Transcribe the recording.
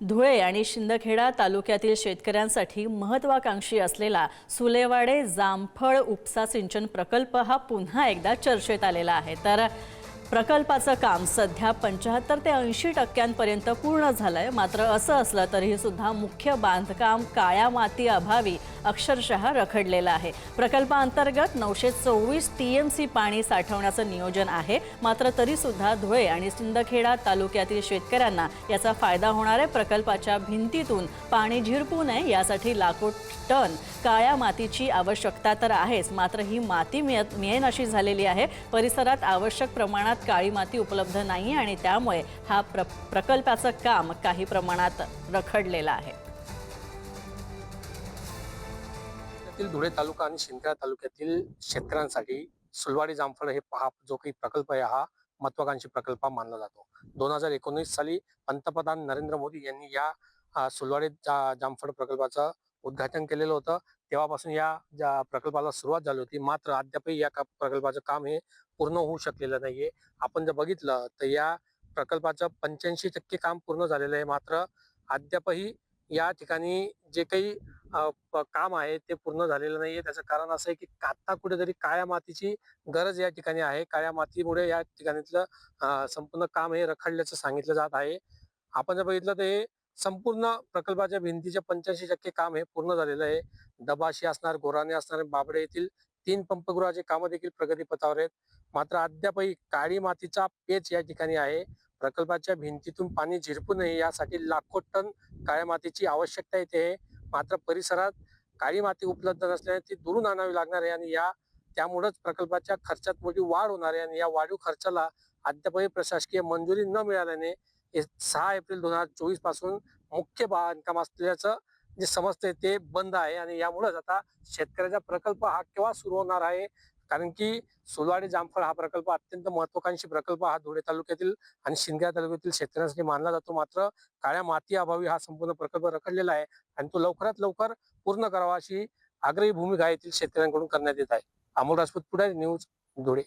धुळे आणि शिंदखेडा तालुक्यातील शेतकऱ्यांसाठी महत्त्वाकांक्षी असलेला सुलेवाडे जामफळ उपसा सिंचन प्रकल्प हा पुन्हा एकदा चर्चेत आलेला आहे। तर प्रकल्पाचं काम सध्या 75 ते 80% पूर्ण झालंय। मात्र असं असलं तरीही सुद्धा मुख्य बांधकाम काळ्या माती अभावी अक्षरशः रखडलेलं आहे। प्रकल्पाअंतर्गत 924 टीएमसी पाणी साठवण्याचं नियोजन आहे। मात्र तरी सुद्धा धुळे आणि शिंदखेडा तालुक्यातील शेतकऱ्यांना याचा फायदा होणार आहे। प्रकल्पाच्या भिंतीतून पाणी झिरपू नये यासाठी लाखो टन काळ्या मातीची आवश्यकता तर आहेच, मात्र ही माती मिळेनाशी झालेली आहे। परिसरात आवश्यक प्रमाणात काळी माती उपलब्ध नाही आणि त्यामुळे हा प्रकल्पाचं काम काही प्रमाणात रखडलेलं आहे। धुळे तालुका आणि शिंदखेडा तालुक्यातील शेतकऱ्यांसाठी सुलवाडी जामफळ हे जो काही प्रकल्प आहे हा महत्वाकांक्षी प्रकल्प मानला जातो। 2019 साली पंतप्रधान नरेंद्र मोदी यांनी या सुलवाडी जामफळ प्रकल्पाचं उद्घाटन केलेलं होतं। तेव्हापासून या प्रकल्पाला सुरुवात झाली होती। मात्र अद्यापही या प्रकल्पाचं काम हे पूर्ण होऊ शकलेलं नाहीये। आपण जर बघितलं तर या प्रकल्पाचं 85% काम पूर्ण झालेलं आहे। मात्र अद्यापही या ठिकाणी जे काही काम आहे ते पूर्ण झालेलं नाहीये। त्याचं कारण असं आहे की आता कुठेतरी काळ्या मातीची गरज या ठिकाणी आहे। काळ्या मातीमुळे या ठिकाणीतलं संपूर्ण काम हे रखडल्याचं सांगितलं जात आहे। आपण जर बघितलं तर हे संपूर्ण प्रकल्पाच्या भिंतीचे 85% काम हे पूर्ण झालेलं आहे। दबाशी असणार, गोराणे असणार, बाबडे येथील 3 पंपगृहाचे कामं देखील प्रगतीपथावर आहेत। मात्र अद्यापही काळी मातीचा पेच या ठिकाणी आहे। प्रकल्पाच्या भिंतीतून पाणी झिरपू नये यासाठी लाखो टन काळ्या मातीची आवश्यकता येते। मात्र परिसरात काळी माती उपलब्ध नसल्याने ती दुरून आणावी लागणार आहे आणि त्यामुळेच प्रकल्पाच्या खर्चात मोठी वाढ होणार आहे आणि या वाढीव खर्चाला अद्यापही प्रशासकीय मंजुरी न मिळाल्याने 6 एप्रिल 2024 पासून मुख्य बांधकाम असल्याचं जे समजते ते बंद आहे आणि यामुळेच आता शेतकऱ्याचा प्रकल्प हा केव्हा सुरू होणार आहे। कारण की सुलवाडी जामफळ हा प्रकल्प अत्यंत महत्वाकांक्षी प्रकल्प हा धुळे तालुक्यातील आणि शिंदखेडा तालुक्यातील शेतकऱ्यांसाठी मानला जातो। मात्र काळ्या माती अभावी हा संपूर्ण प्रकल्प रखडलेला आहे आणि तो लवकरात लवकर पूर्ण करावा अशी आग्रही भूमिका येथील शेतकऱ्यांकडून करण्यात येत आहे। अमोल राजपूत, पुढारी न्यूज, धुळे।